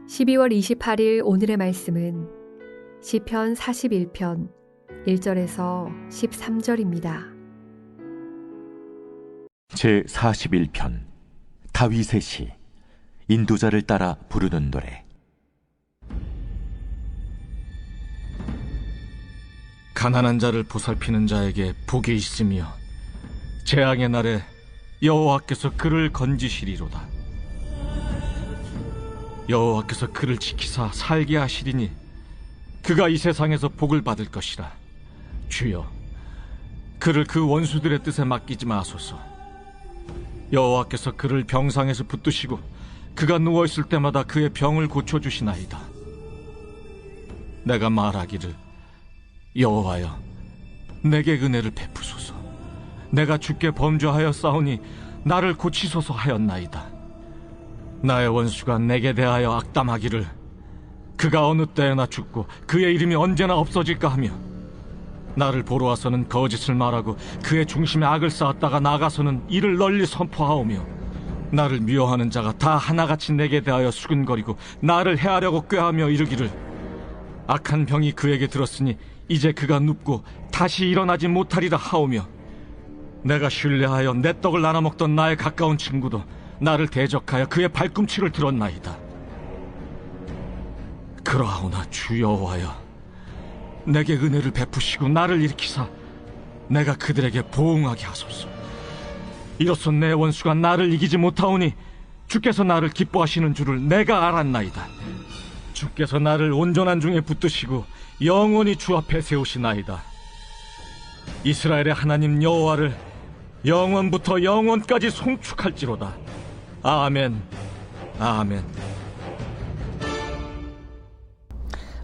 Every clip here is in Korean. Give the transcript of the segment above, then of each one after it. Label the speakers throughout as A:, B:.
A: 12월 28일 오늘의 말씀은 시편 41편 1절에서 13절입니다.
B: 제41편 다윗의 시. 인도자를 따라 부르는 노래.
C: 가난한 자를 보살피는 자에게 복이 있으며 재앙의 날에 여호와께서 그를 건지시리로다. 여호와께서 그를 지키사 살게 하시리니 그가 이 세상에서 복을 받을 것이라. 주여, 그를 그 원수들의 뜻에 맡기지 마소서. 여호와께서 그를 병상에서 붙드시고 그가 누워있을 때마다 그의 병을 고쳐주시나이다. 내가 말하기를, 여호와여, 내게 은혜를 베푸소서. 내가 주께 범죄하여 싸우니 나를 고치소서 하였나이다. 나의 원수가 내게 대하여 악담하기를, 그가 어느 때에나 죽고 그의 이름이 언제나 없어질까 하며, 나를 보러 와서는 거짓을 말하고 그의 중심에 악을 쌓았다가 나가서는 이를 널리 선포하오며, 나를 미워하는 자가 다 하나같이 내게 대하여 수근거리고 나를 해하려고 꾀하며 이르기를, 악한 병이 그에게 들었으니 이제 그가 눕고 다시 일어나지 못하리라 하오며, 내가 신뢰하여 내 떡을 나눠 먹던 나의 가까운 친구도 나를 대적하여 그의 발꿈치를 들었나이다. 그러하오나 주 여호와여, 내게 은혜를 베푸시고 나를 일으키사 내가 그들에게 보응하게 하소서. 이로써 내 원수가 나를 이기지 못하오니 주께서 나를 기뻐하시는 줄을 내가 알았나이다. 주께서 나를 온전한 중에 붙드시고 영원히 주 앞에 세우시나이다. 이스라엘의 하나님 여호와를 영원부터 영원까지 송축할지로다. 아멘, 아멘.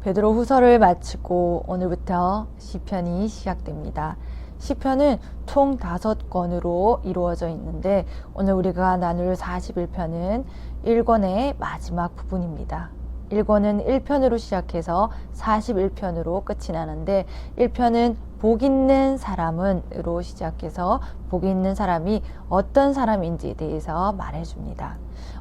D: 베드로 후서를 마치고 오늘부터 시편이 시작됩니다. 시편은 총 5권으로 이루어져 있는데, 오늘 우리가 나눌 41편은 1권의 마지막 부분입니다. 1권은 1편으로 시작해서 41편으로 끝이 나는데, 1편은 복 있는 사람은으로 시작해서 복 있는 사람이 어떤 사람인지에 대해서 말해줍니다.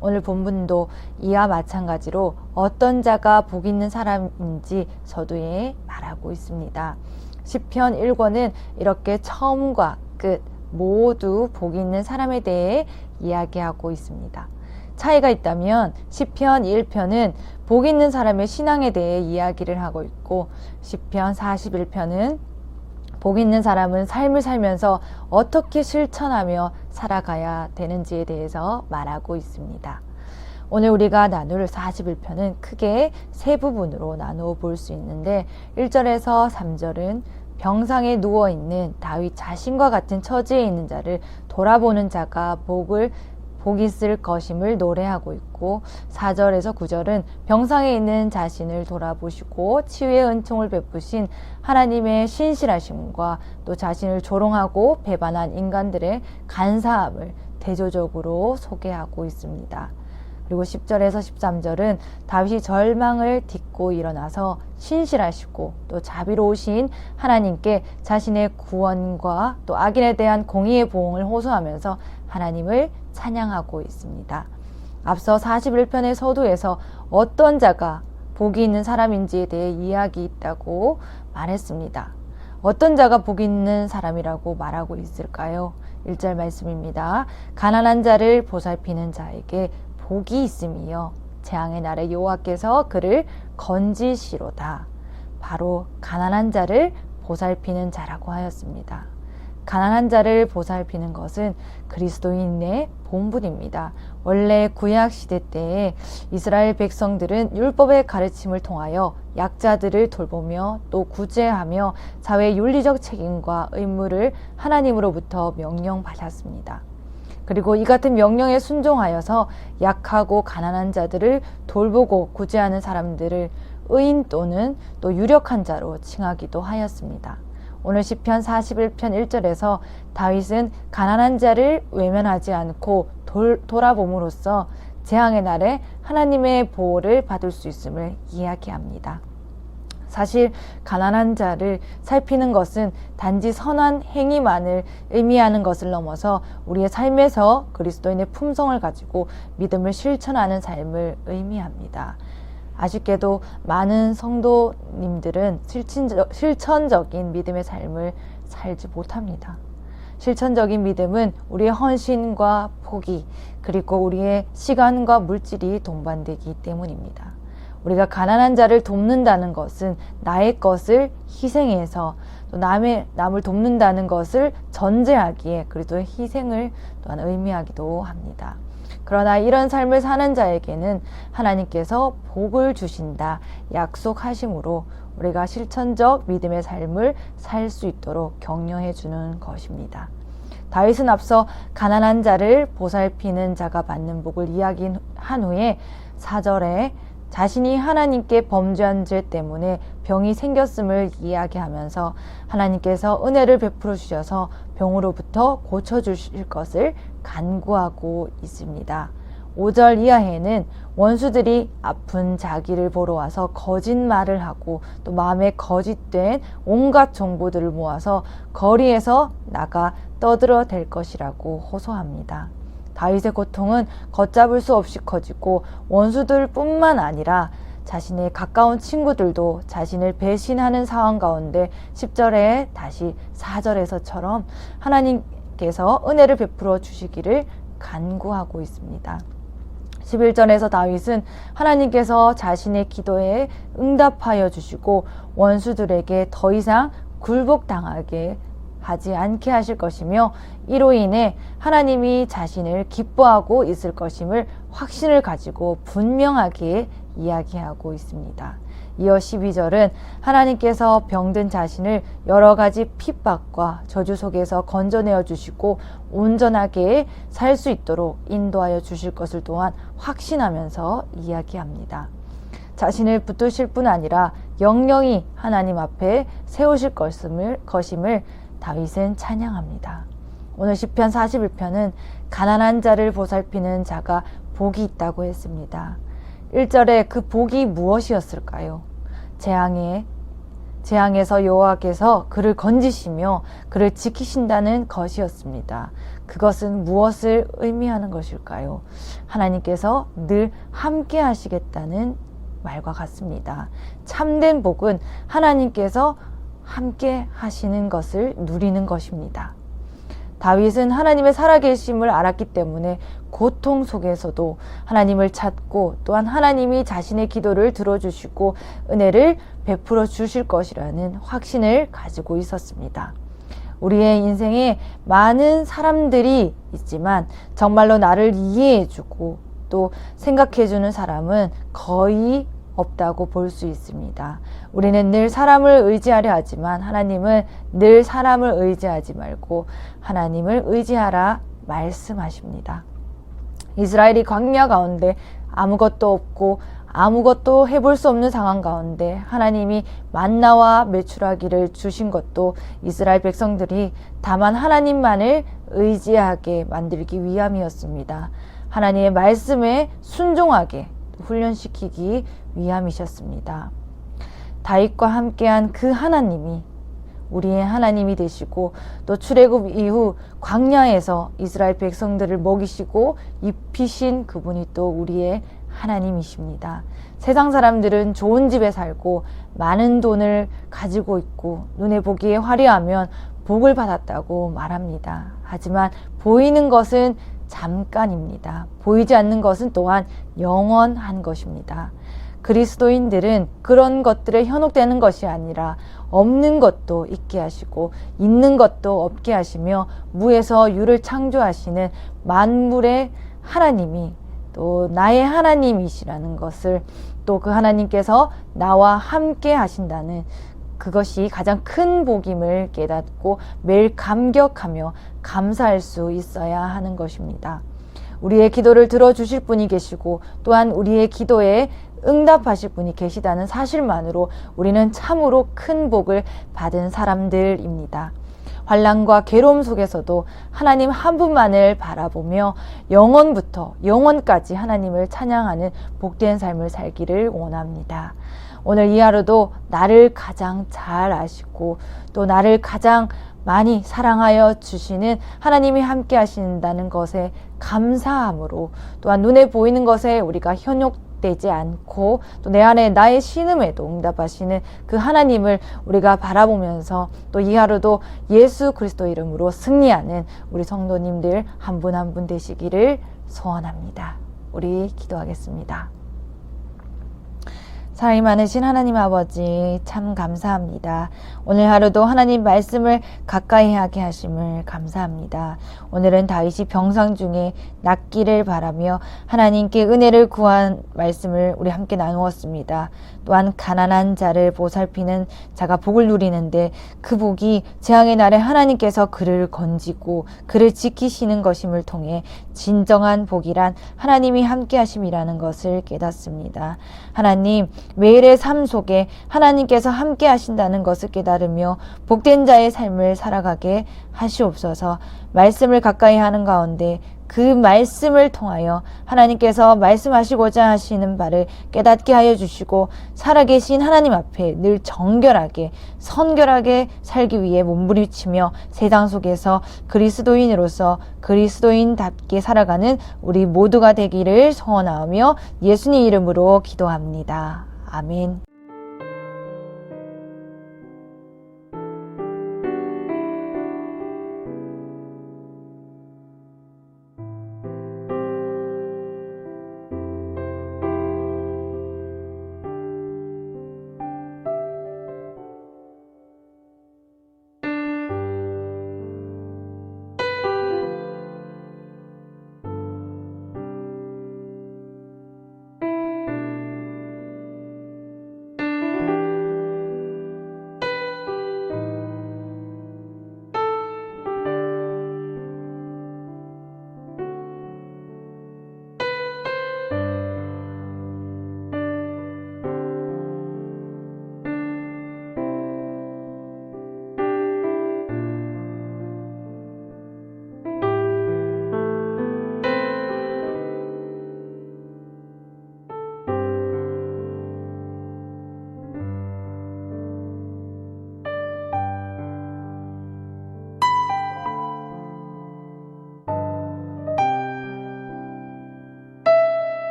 D: 오늘 본문도 이와 마찬가지로 어떤 자가 복 있는 사람인지 서두에 말하고 있습니다. 시편 1권은 이렇게 처음과 끝 모두 복 있는 사람에 대해 이야기하고 있습니다. 차이가 있다면 시편 1편은 복 있는 사람의 신앙에 대해 이야기를 하고 있고, 시편 41편은 복 있는 사람은 삶을 살면서 어떻게 실천하며 살아가야 되는지에 대해서 말하고 있습니다. 오늘 우리가 나눌 41편은 크게 세 부분으로 나누어 볼 수 있는데, 1절에서 3절은 병상에 누워있는 다윗 자신과 같은 처지에 있는 자를 돌아보는 자가 복 있을 것임을 노래하고 있고, 4절에서 9절은 병상에 있는 자신을 돌아보시고 치유의 은총을 베푸신 하나님의 신실하심과 또 자신을 조롱하고 배반한 인간들의 간사함을 대조적으로 소개하고 있습니다. 그리고 10절에서 13절은 다윗이 절망을 딛고 일어나서 신실하시고 또 자비로우신 하나님께 자신의 구원과 또 악인에 대한 공의의 보응을 호소하면서 하나님을 찬양하고 있습니다. 앞서 41편의 서두에서 어떤 자가 복이 있는 사람인지에 대해 이야기했다고 말했습니다. 어떤 자가 복이 있는 사람이라고 말하고 있을까요? 1절 말씀입니다. 가난한 자를 보살피는 자에게 복이 있으며 재앙의 날에 여호와께서 그를 건지시로다. 바로 가난한 자를 보살피는 자라고 하였습니다. 가난한 자를 보살피는 것은 그리스도인의 본분입니다. 원래 구약 시대 때에 이스라엘 백성들은 율법의 가르침을 통하여 약자들을 돌보며 또 구제하며 사회 윤리적 책임과 의무를 하나님으로부터 명령받았습니다. 그리고 이 같은 명령에 순종하여서 약하고 가난한 자들을 돌보고 구제하는 사람들을 의인 또는 또 유력한 자로 칭하기도 하였습니다. 오늘 시편 41편 1절에서 다윗은 가난한 자를 외면하지 않고 돌아봄으로써 재앙의 날에 하나님의 보호를 받을 수 있음을 이야기합니다. 사실 가난한 자를 살피는 것은 단지 선한 행위만을 의미하는 것을 넘어서 우리의 삶에서 그리스도인의 품성을 가지고 믿음을 실천하는 삶을 의미합니다. 아쉽게도 많은 성도님들은 실천적인 믿음의 삶을 살지 못합니다. 실천적인 믿음은 우리의 헌신과 포기, 그리고 우리의 시간과 물질이 동반되기 때문입니다. 우리가 가난한 자를 돕는다는 것은 나의 것을 희생해서 또 남을 돕는다는 것을 전제하기에 그리고 희생을 또한 의미하기도 합니다. 그러나 이런 삶을 사는 자에게는 하나님께서 복을 주신다 약속하심으로 우리가 실천적 믿음의 삶을 살 수 있도록 격려해 주는 것입니다. 다윗은 앞서 가난한 자를 보살피는 자가 받는 복을 이야기한 후에 4절에 자신이 하나님께 범죄한 죄 때문에 병이 생겼음을 이야기하면서 하나님께서 은혜를 베풀어 주셔서 병으로부터 고쳐주실 것을 간구하고 있습니다. 5절 이하에는 원수들이 아픈 자기를 보러 와서 거짓말을 하고 또 마음에 거짓된 온갖 정보들을 모아서 거리에서 나가 떠들어댈 것이라고 호소합니다. 다윗의 고통은 걷잡을 수 없이 커지고 원수들뿐만 아니라 자신의 가까운 친구들도 자신을 배신하는 상황 가운데 10절에 다시 4절에서처럼 하나님께서 은혜를 베풀어 주시기를 간구하고 있습니다. 11절에서 다윗은 하나님께서 자신의 기도에 응답하여 주시고 원수들에게 더 이상 굴복당하게 하지 않게 하실 것이며 이로 인해 하나님이 자신을 기뻐하고 있을 것임을 확신을 가지고 분명하게 이야기하고 있습니다. 이어 12절은 하나님께서 병든 자신을 여러 가지 핍박과 저주 속에서 건져내어 주시고 온전하게 살 수 있도록 인도하여 주실 것을 또한 확신하면서 이야기합니다. 자신을 붙드실 뿐 아니라 영영이 하나님 앞에 세우실 것임을 다윗은 찬양합니다. 오늘 시편 41편은 가난한 자를 보살피는 자가 복이 있다고 했습니다. 1절에 그 복이 무엇이었을까요? 재앙에서 여호와께서 그를 건지시며 그를 지키신다는 것이었습니다. 그것은 무엇을 의미하는 것일까요? 하나님께서 늘 함께 하시겠다는 말과 같습니다. 참된 복은 하나님께서 함께 하시는 것을 누리는 것입니다. 다윗은 하나님의 살아계심을 알았기 때문에 고통 속에서도 하나님을 찾고 또한 하나님이 자신의 기도를 들어주시고 은혜를 베풀어 주실 것이라는 확신을 가지고 있었습니다. 우리의 인생에 많은 사람들이 있지만 정말로 나를 이해해주고 또 생각해주는 사람은 거의 없다고 볼 수 있습니다. 우리는 늘 사람을 의지하려 하지만 하나님은 늘 사람을 의지하지 말고 하나님을 의지하라 말씀하십니다. 이스라엘이 광야 가운데 아무것도 없고 아무것도 해볼 수 없는 상황 가운데 하나님이 만나와 메추라기를 주신 것도 이스라엘 백성들이 다만 하나님만을 의지하게 만들기 위함이었습니다. 하나님의 말씀에 순종하게 훈련시키기 위함이셨습니다. 다윗과 함께한 그 하나님이 우리의 하나님이 되시고 또 출애굽 이후 광야에서 이스라엘 백성들을 먹이시고 입히신 그분이 또 우리의 하나님이십니다. 세상 사람들은 좋은 집에 살고 많은 돈을 가지고 있고 눈에 보기에 화려하면 복을 받았다고 말합니다. 하지만 보이는 것은 잠깐입니다. 보이지 않는 것은 또한 영원한 것입니다. 그리스도인들은 그런 것들에 현혹되는 것이 아니라 없는 것도 있게 하시고 있는 것도 없게 하시며 무에서 유를 창조하시는 만물의 하나님이 또 나의 하나님이시라는 것을 또 그 하나님께서 나와 함께 하신다는 그것이 가장 큰 복임을 깨닫고 매일 감격하며 감사할 수 있어야 하는 것입니다. 우리의 기도를 들어주실 분이 계시고 또한 우리의 기도에 응답하실 분이 계시다는 사실만으로 우리는 참으로 큰 복을 받은 사람들입니다. 환난과 괴로움 속에서도 하나님 한 분만을 바라보며 영원부터 영원까지 하나님을 찬양하는 복된 삶을 살기를 원합니다. 오늘 이 하루도 나를 가장 잘 아시고 또 나를 가장 많이 사랑하여 주시는 하나님이 함께 하신다는 것에 감사함으로 또한 눈에 보이는 것에 우리가 왜곡되지 않고 또 내 안에 나의 신음에도 응답하시는 그 하나님을 우리가 바라보면서 또 이 하루도 예수 그리스도 이름으로 승리하는 우리 성도님들 한 분 한 분 되시기를 소원합니다. 우리 기도하겠습니다. 사랑이 많으신 하나님 아버지 참 감사합니다. 오늘 하루도 하나님 말씀을 가까이 하게 하심을 감사합니다. 오늘은 다윗이 병상 중에 낫기를 바라며 하나님께 은혜를 구한 말씀을 우리 함께 나누었습니다. 또한 가난한 자를 보살피는 자가 복을 누리는데 그 복이 재앙의 날에 하나님께서 그를 건지고 그를 지키시는 것임을 통해 진정한 복이란 하나님이 함께 하심이라는 것을 깨닫습니다. 하나님, 매일의 삶 속에 하나님께서 함께 하신다는 것을 깨달으며 복된 자의 삶을 살아가게 하시옵소서. 말씀을 가까이 하는 가운데 그 말씀을 통하여 하나님께서 말씀하시고자 하시는 바를 깨닫게 하여 주시고 살아계신 하나님 앞에 늘 정결하게 선결하게 살기 위해 몸부림치며 세상 속에서 그리스도인으로서 그리스도인답게 살아가는 우리 모두가 되기를 소원하며 예수님 이름으로 기도합니다. 아멘.